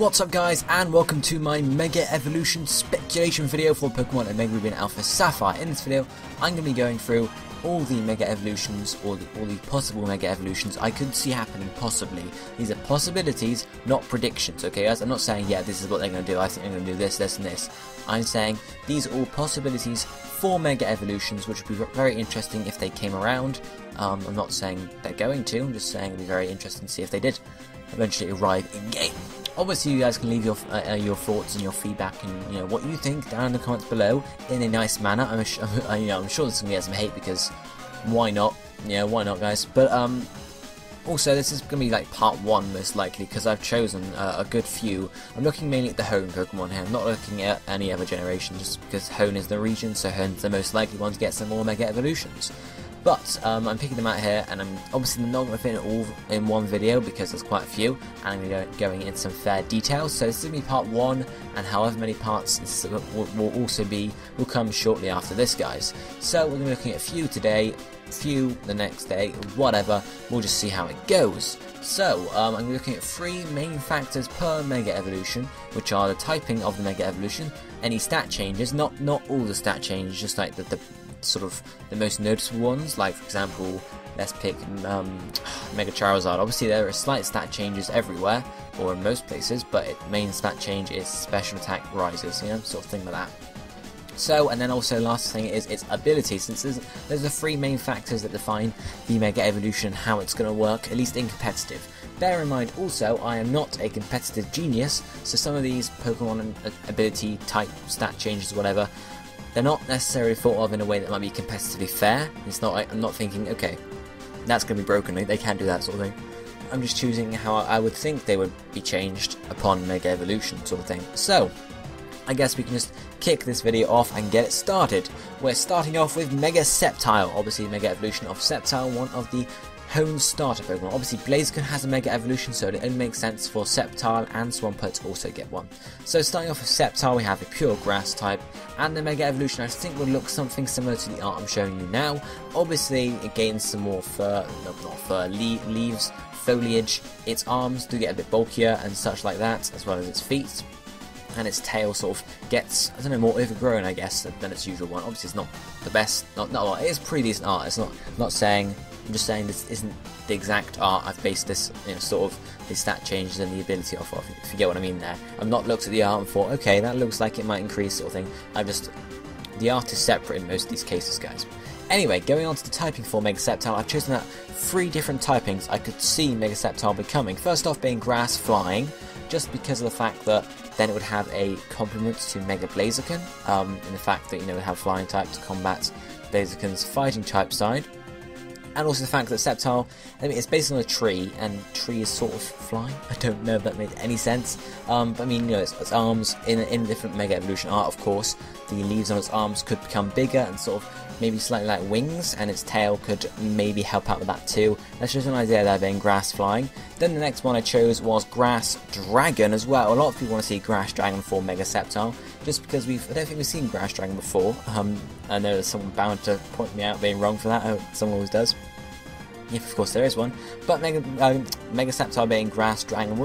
What's up guys, and welcome to my Mega Evolution speculation video for Pokemon Omega Ruby and Alpha Sapphire. In this video, I'm going to be going through all the Mega Evolutions, or all the possible Mega Evolutions I could see happening possibly. These are possibilities, not predictions, okay guys? I'm not saying, yeah, this is what they're going to do, I think they're going to do this, this and this. I'm saying these are all possibilities for Mega Evolutions, which would be very interesting if they came around. I'm not saying they're going to, I'm just saying it would be very interesting to see if they did eventually arrive in game. Obviously, you guys can leave your thoughts and your feedback and what you think down in the comments below in a nice manner. I'm sure there's gonna be some hate because why not? Why not, guys? But also this is gonna be like part 1 most likely because I've chosen a good few. I'm looking mainly at the Hone Pokemon here. I'm not looking at any other generation just because Hone is the region, so Hone's the most likely one to get some more Mega Evolutions. But I'm picking them out here, and I'm obviously not going to fit it all in one video because there's quite a few, and I'm going to be going into some fair details. So this is going to be part 1, and however many parts this will come shortly after this, guys. So we're going to be looking at a few today, a few the next day, whatever. We'll just see how it goes. So I'm going to be looking at 3 main factors per Mega Evolution, which are the typing of the Mega Evolution, any stat changes, not all the stat changes, just like the sort of the most noticeable ones, like for example let's pick Mega Charizard. Obviously there are slight stat changes everywhere or in most places, but main stat change is special attack rises, sort of thing like that. So, and then also last thing is its ability, since there's the 3 main factors that define the Mega Evolution, how it's going to work, at least in competitive. Bear in mind also, I am not a competitive genius, so some of these Pokemon ability type stat changes, whatever, they're not necessarily thought of in a way that might be competitively fair. It's not like I'm not thinking, okay, that's going to be broken, they can't do that sort of thing. I'm just choosing how I would think they would be changed upon Mega Evolution sort of thing. So, I guess we can just kick this video off and get it started. We're starting off with Mega Sceptile, obviously Mega Evolution of Sceptile, one of the Hone starter Pokemon. Obviously Blaziken has a Mega Evolution, so it only makes sense for Sceptile and Swampert to also get one. So starting off with Sceptile, we have a pure grass type, and the Mega Evolution I think will look something similar to the art I'm showing you now. Obviously it gains some more fur, not fur, leaves, foliage. Its arms do get a bit bulkier and such like that, as well as its feet. And its tail sort of gets, I don't know, more overgrown, I guess, than its usual one. Obviously, it's not the best, it is pretty decent art. It's not saying, I'm just saying this isn't the exact art. I've based this, sort of the stat changes and the ability off of, if you get what I mean there. I've not looked at the art and thought, okay, that looks like it might increase, sort of thing. The art is separate in most of these cases, guys. Anyway, going on to the typing for Mega Sceptile, I've chosen that 3 different typings I could see Mega Sceptile becoming. First off being Grass Flying, just because of the fact that then it would have a complement to Mega Blaziken, in the fact that, it would have Flying type to combat Blaziken's Fighting type side. And also the fact that Sceptile, I mean, it's based on a tree, and tree is sort of flying. I don't know if that made any sense. But I mean, its arms, in different Mega Evolution art, of course, the leaves on its arms could become bigger and sort of maybe slightly like wings, and its tail could maybe help out with that too. That's just an idea there, being Grass Flying. Then the next one I chose was Grass Dragon as well. A lot of people want to see Grass Dragon for Mega Sceptile, just because I don't think we've seen Grass Dragon before. I know there's someone bound to point me out being wrong for that, someone always does. If of course there is one. But Mega Sceptile being Grass Dragon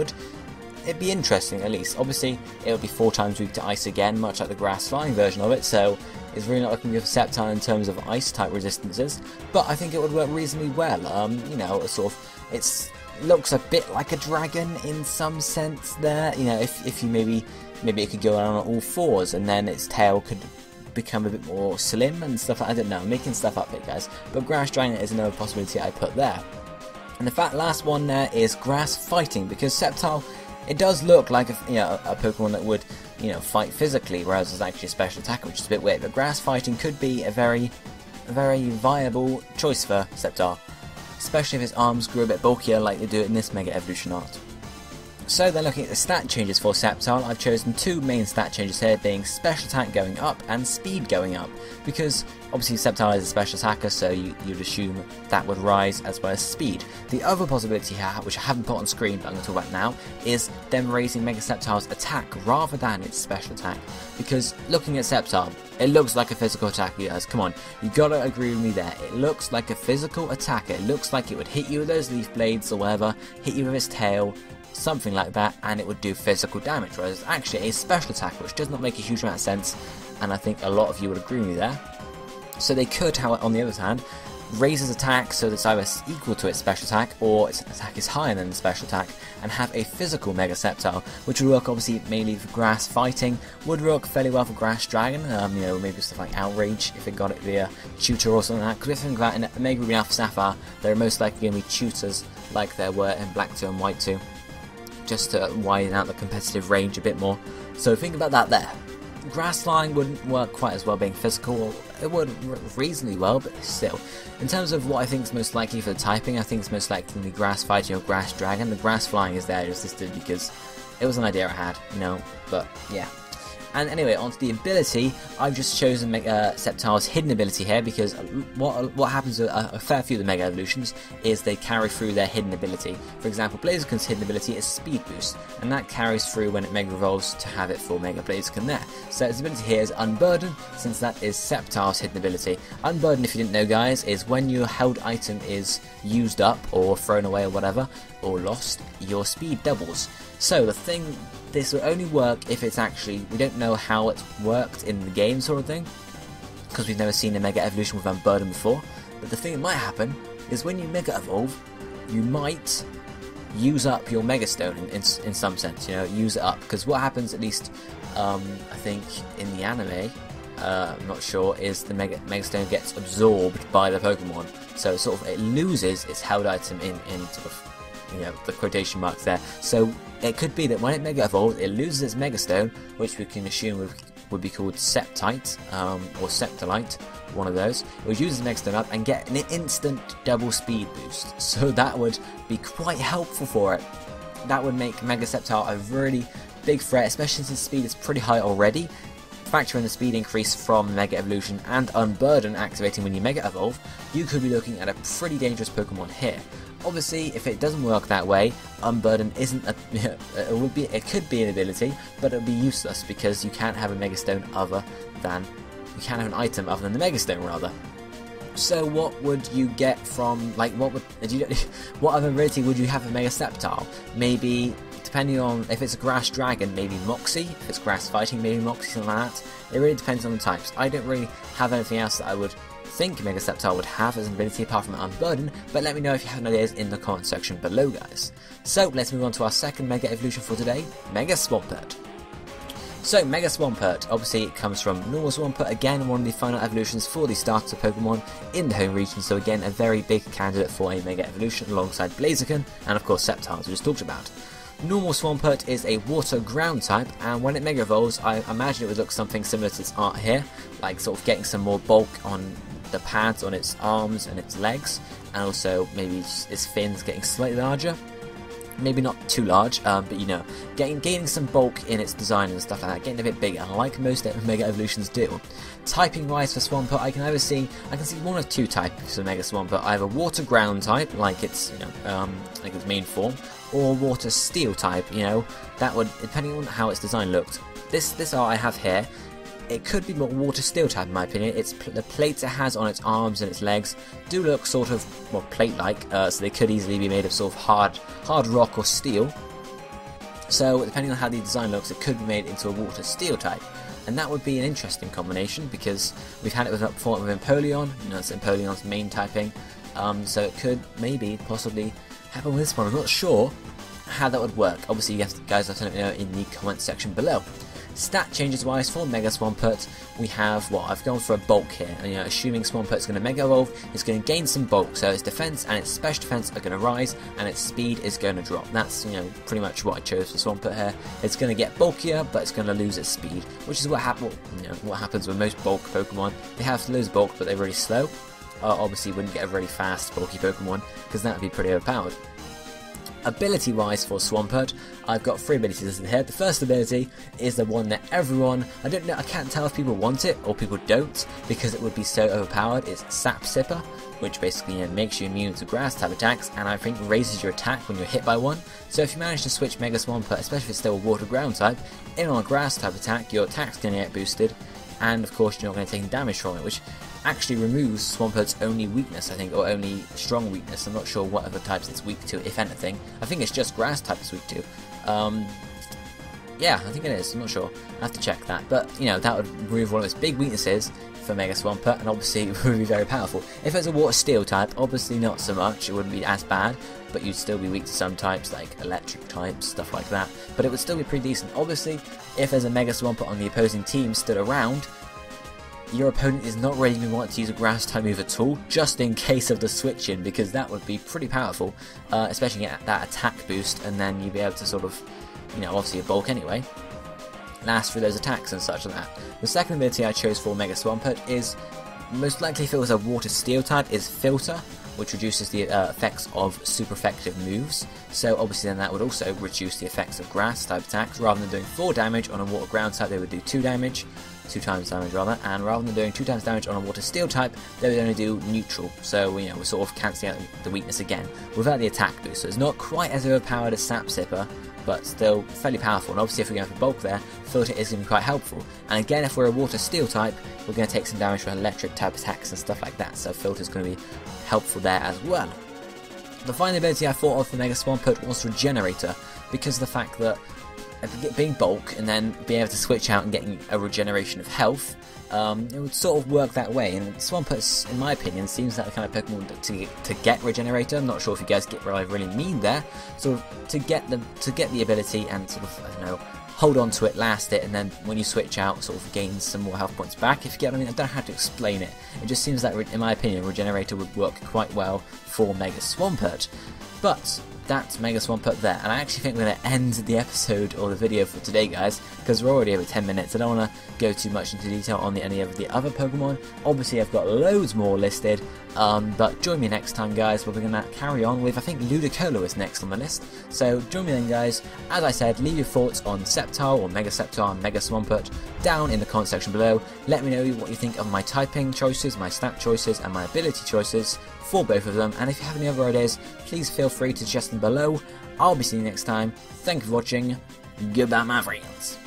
it'd be interesting at least. Obviously it would be 4 times weak to ice again, much like the Grass Flying version of it, so it's really not looking good for Sceptile in terms of ice type resistances, but I think it would work reasonably well. It looks a bit like a dragon in some sense there, if you maybe it could go on all 4s, and then its tail could become a bit more slim and stuff. I don't know, I'm making stuff up here, guys, but Grass Dragon is another possibility I put there. And the last one there is Grass Fighting, because Sceptile, it does look like a Pokemon that would fight physically, whereas it's actually a special attacker, which is a bit weird. But Grass Fighting could be a very viable choice for Sceptile, especially if his arms grew a bit bulkier like they do in this Mega Evolution art. So then looking at the stat changes for Sceptile, I've chosen 2 main stat changes here, being special attack going up and speed going up, because obviously Sceptile is a special attacker, so you'd assume that would rise as well as speed. The other possibility here, which I haven't put on screen but I'm going to talk about now, is them raising Mega Sceptile's attack rather than its special attack, because looking at Sceptile, it looks like a physical attack, you guys, come on, you gotta agree with me there. It looks like a physical attacker. It looks like it would hit you with those leaf blades or whatever, hit you with its tail, something like that, and it would do physical damage, whereas it's actually a special attack, which does not make a huge amount of sense, and I think a lot of you would agree with me there. So they could, however, on the other hand, raise its attack so that it's either equal to its special attack or its attack is higher than the special attack, and have a physical Mega Sceptile, which would work obviously mainly for grass fighting, would work fairly well for grass dragon, you know, maybe stuff like outrage if it got it via tutor or something like that, because if you think about it, in Mega Ruby Alpha Sapphire, there are most likely going to be tutors like there were in Black 2 and White 2, just to widen out the competitive range a bit more. So think about that there. Grass flying wouldn't work quite as well being physical. It would reasonably well, but still. In terms of what I think is most likely for the typing, I think it's most likely the grass fighting or grass dragon. The grass flying is there just listed because it was an idea I had, you know, but yeah. And anyway, onto the ability, I've just chosen Sceptile's hidden ability here because what happens with a fair few of the Mega Evolutions is they carry through their hidden ability. For example, Blaziken's hidden ability is Speed Boost, and that carries through when it Mega Evolves to have it for Mega Blaziken there. So its ability here is Unburden, since that is Sceptile's hidden ability. Unburden, if you didn't know guys, is when your held item is used up or thrown away or whatever, or lost, your speed doubles. So the thing, this will only work if it's actually, we don't know how it's worked in the game sort of thing, because we've never seen a Mega Evolution with Unburden before, but the thing that might happen is when you Mega Evolve, you might use up your Mega Stone in some sense, you know, use it up, because what happens, at least, I think in the anime, I'm not sure, is the Mega Stone gets absorbed by the Pokemon, so sort of it loses its held item in sort of, you know, the quotation marks there. So it could be that when it Mega Evolves, it loses its Mega Stone, which we can assume would be called Sceptite, or Sceptilite, one of those. It would use its Mega Stone up and get an instant double speed boost. So that would be quite helpful for it. That would make Mega Sceptile a really big threat, especially since speed is pretty high already. Factor in the speed increase from Mega Evolution and Unburden activating when you Mega Evolve, you could be looking at a pretty dangerous Pokemon here. Obviously, if it doesn't work that way, Unburden isn't a, it could be an ability, but it would be useless because you can't have a Mega Stone other than, you can't have an item other than the Mega Stone rather. So what would you get from, like, what other ability would you have a Mega Sceptile? Maybe, depending on, if it's a Grass Dragon, maybe Moxie. If it's Grass Fighting, maybe Moxie, something like that. It really depends on the types. I don't really have anything else that I would think Mega Sceptile would have as an ability apart from Unburden, but let me know if you have any ideas in the comment section below guys. So let's move on to our second Mega Evolution for today, Mega Swampert. So Mega Swampert, obviously it comes from normal Swampert, again one of the final evolutions for the starter Pokemon in the home region, so again a very big candidate for a Mega Evolution alongside Blaziken and of course Sceptile as we just talked about. Normal Swampert is a water ground type, and when it Mega Evolves, I imagine it would look something similar to its art here, like sort of getting some more bulk on the pads on its arms and its legs, and also maybe its fins getting slightly larger. Maybe not too large, but you know, gaining some bulk in its design and stuff like that, getting a bit bigger, like most Mega Evolutions do. Typing wise for Swampert, I can see one of two types of Mega Swampert, either water ground type, like its, you know, like its main form, or water steel type, you know, that would, depending on how its design looked. This art I have here, it could be more water steel type in my opinion. The plates it has on its arms and its legs do look sort of, well, plate-like, so they could easily be made of sort of hard rock or steel. So depending on how the design looks, it could be made into a water steel type. And that would be an interesting combination because we've had it with Empoleon, you know, it's Empoleon's main typing. So it could maybe possibly happen with this one. I'm not sure how that would work. Obviously you guys have to let me know in the comment section below. Stat changes wise for Mega Swampert, we have, well, I've gone for a bulk here, and you know, assuming Swampert's going to Mega Evolve, it's going to gain some bulk, so its defense and its special defense are going to rise, and its speed is going to drop. That's, you know, pretty much what I chose for Swampert here. It's going to get bulkier, but it's going to lose its speed, which is what happens with most bulk Pokemon. They have to lose bulk, but they're really slow. Obviously, you wouldn't get a really fast, bulky Pokemon, because that would be pretty overpowered. Ability wise for Swampert, I've got three abilities listed here. The first ability is the one that everyone, I can't tell if people want it or people don't, because it would be so overpowered. It's Sap Sipper, which basically, you know, makes you immune to grass type attacks, and I think raises your attack when you're hit by one. So if you manage to switch Mega Swampert, especially if it's still a water ground type, in on a grass type attack, your attack's going to get boosted, and of course you're not going to take any damage from it, which actually removes Swampert's only weakness, I think, or only strong weakness. I'm not sure what other types it's weak to, if anything. I think it's just grass type it's weak to. Yeah, I think it is. I'm not sure. I have to check that. But, you know, that would remove one of its big weaknesses for Mega Swampert, and obviously it would be very powerful. If it's a Water Steel type, obviously not so much. It wouldn't be as bad, but you'd still be weak to some types, like electric types, stuff like that. But it would still be pretty decent. Obviously, if there's a Mega Swampert on the opposing team stood around, your opponent is not really going to want to use a grass type move at all, just in case of the switch in, because that would be pretty powerful, especially at that attack boost, and then you'd be able to sort of, you know, obviously a bulk anyway, last through those attacks and such like that. The second ability I chose for Mega Swampert is, most likely if it was a Water Steel type, is Filter, which reduces the effects of super effective moves. So obviously then that would also reduce the effects of grass type attacks. Rather than doing 4 damage on a Water Ground type, they would do 2 damage. 2 times damage rather, and rather than doing 2 times damage on a Water Steel type, they would only do neutral, so you know, we're sort of cancelling out the weakness again, without the attack boost. So it's not quite as overpowered as Sap Sipper, but still fairly powerful, and obviously if we're going for bulk there, Filter is going to be quite helpful. And again, if we're a Water Steel type, we're going to take some damage from electric type attacks and stuff like that, so Filter is going to be helpful there as well. The final ability I thought of for Mega Swampert was Regenerator, because of the fact that being bulk and then being able to switch out and getting a regeneration of health, it would sort of work that way. And Swampert, in my opinion, seems like the kind of Pokemon to get Regenerator. I'm not sure if you guys get what I really mean there. Sort of to get the ability and sort of, I don't know, hold on to it, last it, and then when you switch out, sort of gain some more health points back. If you get what I mean, I don't know how to explain it. It just seems like, in my opinion, Regenerator would work quite well for Mega Swampert. But that's Mega Swampert there, and I actually think we're going to end the episode or the video for today, guys, because we're already over 10 minutes. I don't want to go too much into detail on any of the other Pokemon. Obviously, I've got loads more listed, but join me next time, guys, where we're going to carry on with, I think, Ludicolo is next on the list. So join me then, guys. As I said, leave your thoughts on Sceptile or Mega Sceptile and Mega Swampert down in the comment section below. Let me know what you think of my typing choices, my stat choices, and my ability choices for both of them, and if you have any other ideas, please feel free to suggest them below. I'll be seeing you next time. Thank you for watching. Goodbye, my friends.